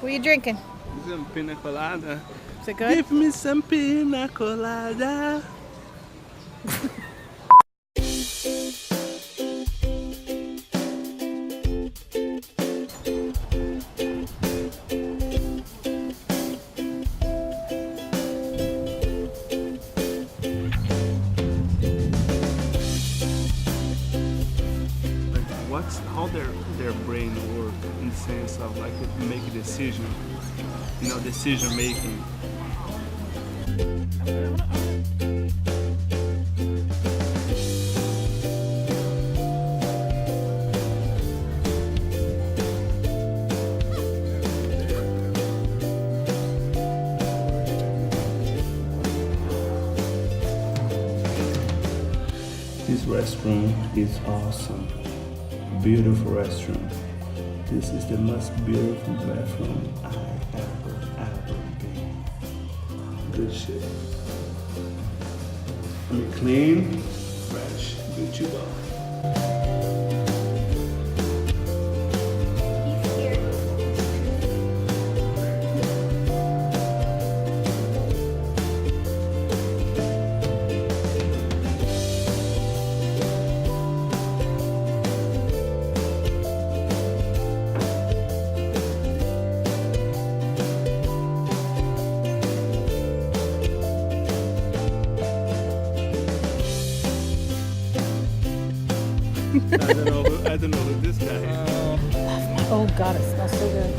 What are you drinking? Some pina colada. Is it good? Give me some pina colada. What's how their brain work in the sense of like make a decision, you know, decision making. This restroom is awesome. Beautiful restroom. This is the most beautiful bathroom I ever been. Good shit. I mean, clean, fresh, good to go. I don't know who this guy is. Oh God, it smells so good.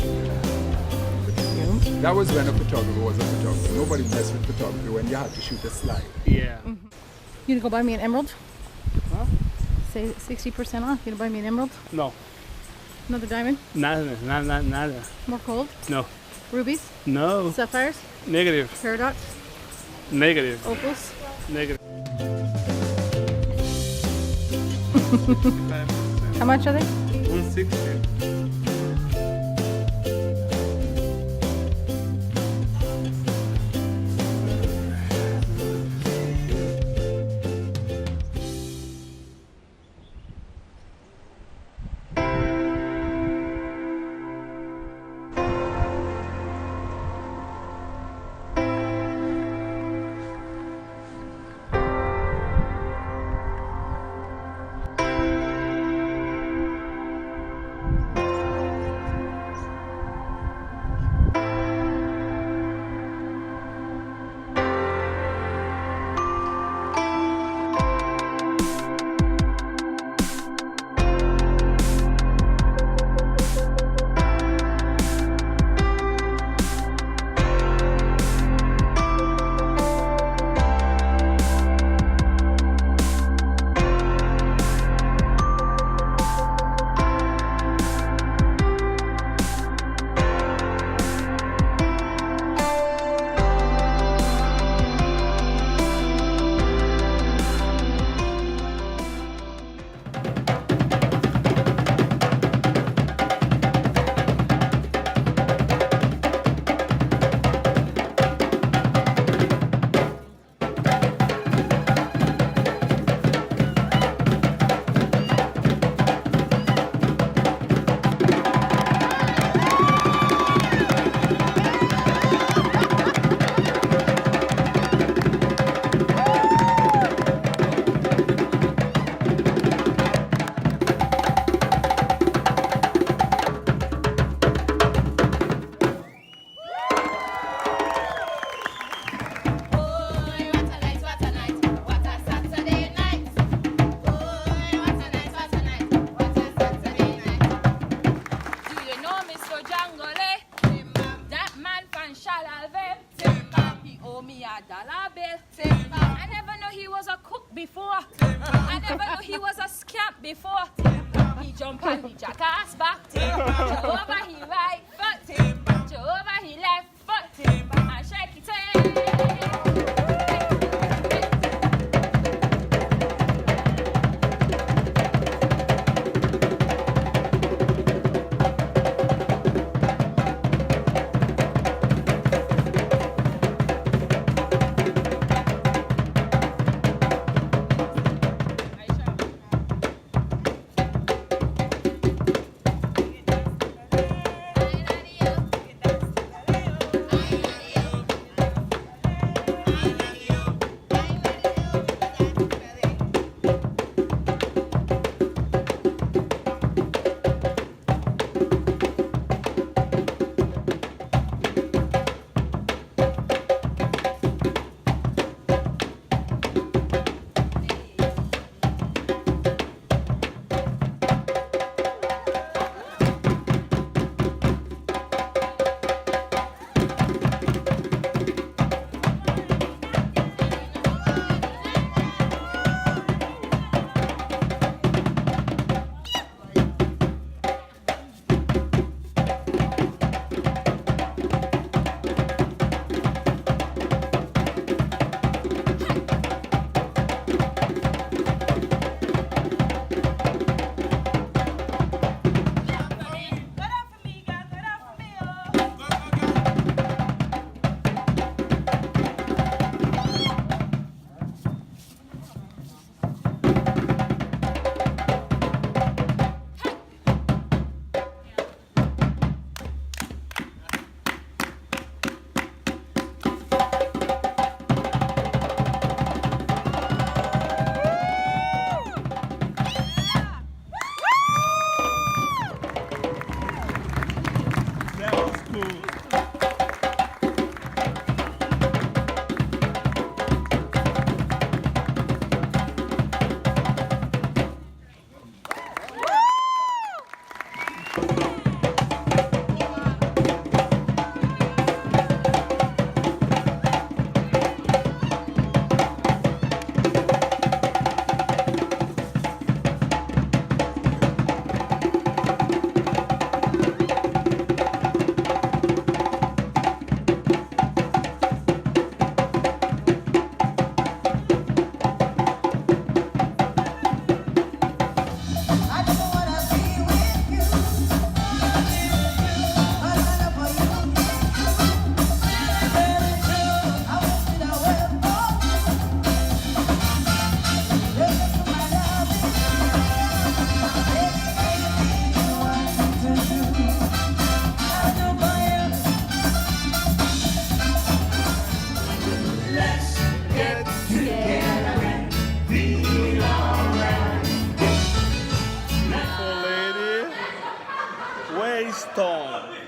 That was when a photographer was a photographer. Nobody messed with photography when you had to shoot a slide. Yeah. You gonna go buy me an emerald? Huh? Say 60% off. You gonna buy me an emerald? No. Another diamond? Nada. More gold? No. Rubies? No. Sapphires? Negative. Paradox? Negative. Opals? Negative. How much are they? 160. I never knew he was a cook before. I never knew he was a scamp before. He jump on the jackass back. Jehovah he right foot. Jehovah he left foot. And shake it.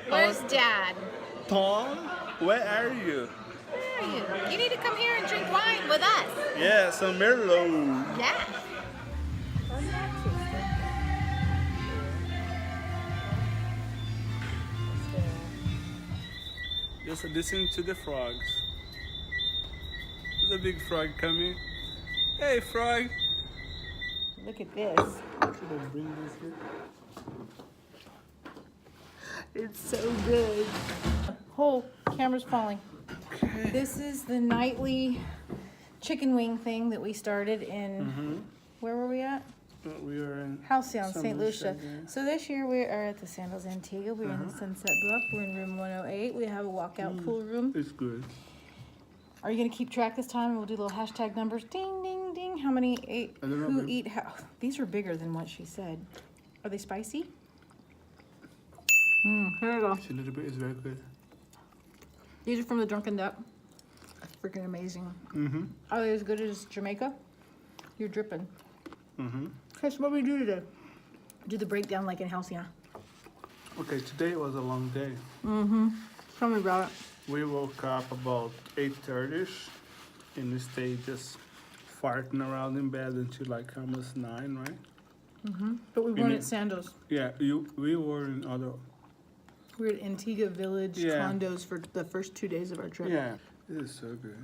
Where's Dad? Tom, where are you? Where are you? You need to come here and drink wine with us. Yeah, some Merlot. Yeah. Just listen to the frogs. There's a big frog coming. Hey, frog. Look at this. Should I bring this here? It's so good. Oh, camera's falling. Okay. This is the nightly chicken wing thing that we started in, where were we at? We are in Halcyon, St. Sandals Lucia. Grande. So this year we are at the Sandals Antigua. We're in the Sunset Bluff. We're in room 108. We have a walkout pool room. It's good. Are you going to keep track this time? We'll do little hashtag numbers. Ding, ding, ding. How many ate? I don't know, Who babe. eat how? These are bigger than what she said. Are they spicy? Here we go. It's a little bit. It's very good. These are from the Drunken Duck. That's freaking amazing. Are they as good as Jamaica? You're dripping. Okay, so what do we do today? Do the breakdown like in Halcyon. Okay, today was a long day. Tell me about it. We woke up about 8:30ish and we stayed just farting around in bed until like almost 9, right? But we weren't mean- at Sandals. Yeah, we were in other. We were at Antigua Village Yeah. Condos for the first 2 days of our trip. Yeah, it is so good.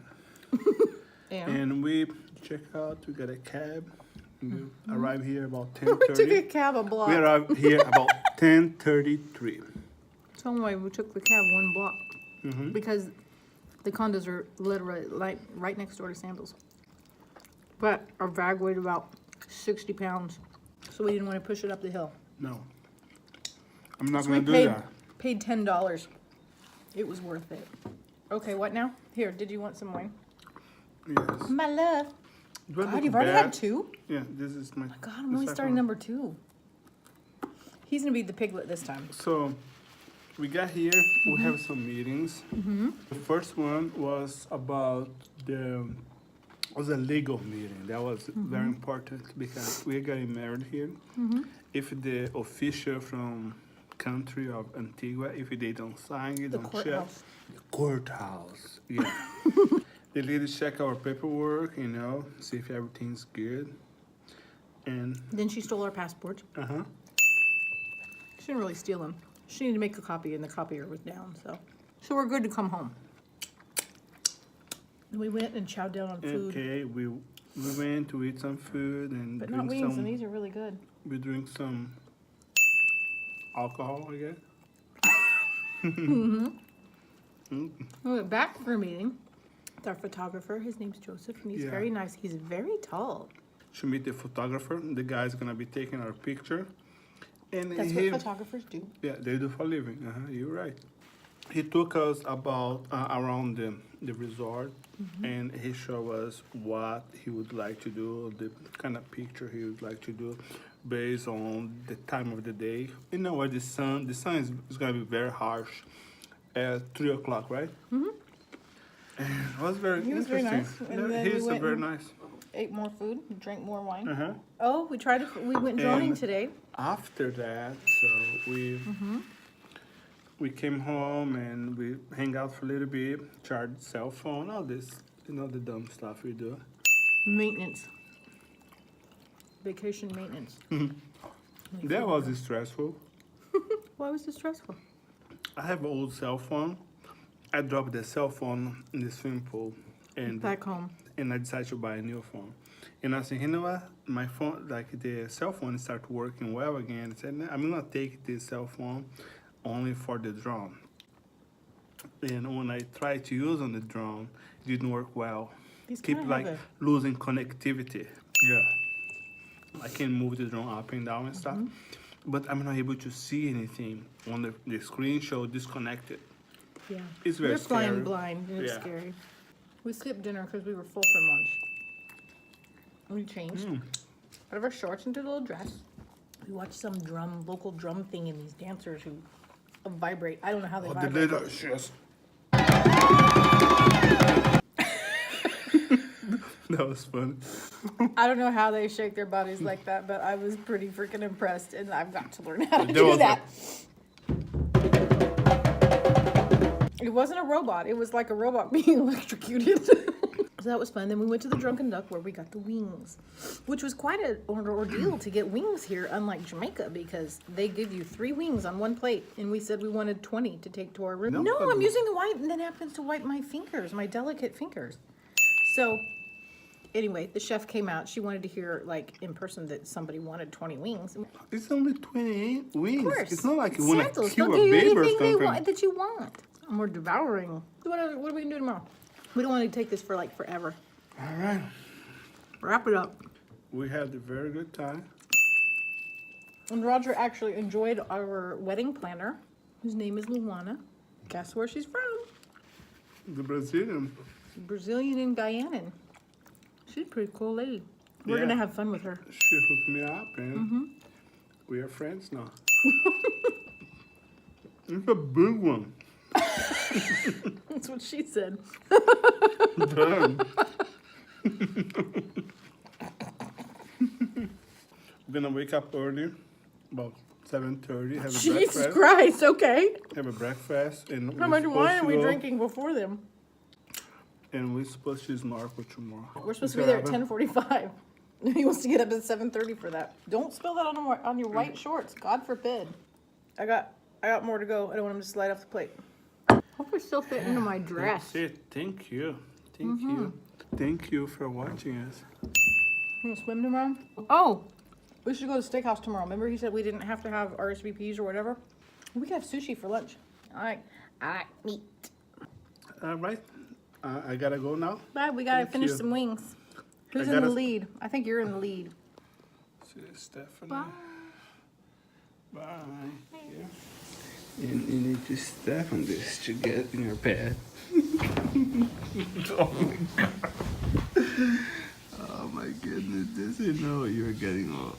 And And we check out. We got a cab. We arrived here about we took a 10:30. cab a block. We arrived here about 10:33. So anyway, we took the cab 1 block because the condos are literally like right next door to Sandals. But our bag weighed about 60 pounds, so we didn't want to push it up the hill. No, I'm not So we gonna do that. paid $10. It was worth it. Okay, what now? Here, did you want some wine? Yes. My love. Do I God, look you've already bad? had 2? Yeah, this is my. God, I'm the only second starting one. number 2. He's gonna be the piglet this time. So we got here. We have some meetings. The first one was about was a legal meeting. That was very important because we're getting married here. If the official from country of Antigua, if they don't sign it, The don't courthouse. check. The courthouse, yeah. They need to check our paperwork, you know, see if everything's good. And Then she stole our passports. She didn't really steal them. She needed to make a copy, and the copier was down. So we're good to come home. And we went and chowed down on food, okay, we went to eat some food and but drink not wings, some. and these are really good. We drink some alcohol, I guess. We went back for a meeting with our photographer. His name's Joseph, and he's Yeah. very nice. He's very tall. To meet the photographer, the guy's gonna be taking our picture. And That's what photographers do. Yeah, they do for a living. You're right. He took us about around the resort, and he showed us what he would like to do, the kind of picture he would like to do, based on the time of the day. You know where the sun is gonna be very harsh at 3 o'clock, right? And it was very He was very interesting. nice. And then we He's went very and- nice. Ate more food, drank more wine. Uh-huh. Oh, we went droning And- today. After that, so we came home and we hang out for a little bit, charge cell phone, all this, you know, the dumb stuff we do. Maintenance. Vacation maintenance. That was stressful. Why was it stressful? I have an old cell phone. I dropped the cell phone in the swimming pool and Back home. I decided to buy a new phone. And I was thinking, you know what? My phone, like the cell phone started working well again. I said, "Nah, I'm gonna take this cell phone only for the drone." And when I tried to use on the drone, it didn't work well. These Keep kinda like have losing connectivity. Yeah. I can move the drone up and down and stuff. But I'm not able to see anything on the screen show disconnected. Yeah. It's very We're flying scary. blind, and it's Yeah. scary. We skipped dinner because we were full for lunch. We changed out of our shorts into a little dress. We watched some local drum thing, and these dancers who vibrate. I don't know how they Oh, the vibrate. little shit. That was funny. I don't know how they shake their bodies like that, but I was pretty freaking impressed, and I've got to learn how to There do was that. It wasn't a robot. It was like a robot being electrocuted. So that was fun. Then we went to the Drunken Duck where we got the wings, which was quite an ordeal to get wings here, unlike Jamaica, because they give you 3 wings on one plate, and we said we wanted 20 to take to our room. No, No, but- I'm using the wipe, and then happens to wipe my fingers, my delicate fingers. So anyway, the chef came out. She wanted to hear, like, in person that somebody wanted 20 wings. Of It's only 28 wings. course. It's not like you want Sandals, to kill they'll a give you baby or anything they something. want, that you want. And we're devouring. What are we going to do tomorrow? We don't want to take this for, like, forever. All right. Wrap it up. We had a very good time. And Roger actually enjoyed our wedding planner, whose name is Luana. Guess where she's from? The Brazilian. Brazilian and Guyanan. She's a pretty cool lady. We're Yeah. going to have fun with her. She hooked me up and we are friends now. It's a big one. That's what she said. Damn. We're gonna wake up early, about 7:30. Have a Jesus breakfast. Christ, okay. Have a breakfast, and How we're much supposed wine to are we go- drinking before them? And we're supposed to snorkel tomorrow. We're supposed to be there at 10:45. He wants to get up at 7:30 for that. Don't spill that on your white shorts. God forbid. I got more to go. I don't want him to slide off the plate. Hope we still fit into my dress. That's it. Thank you. Thank you. Thank you for watching us. You gonna swim tomorrow? Oh, we should go to the steakhouse tomorrow. Remember he said we didn't have to have RSVPs or whatever? We could have sushi for lunch. I like meat. All right. I gotta go now. Bye, we gotta Thank finish you. some wings. Who's in gotta- the lead? I think you're in the lead. See you, Stephanie. Bye. Yeah. You need to step on this to get in your bed. Oh my god. Oh my goodness. This is know you're getting old.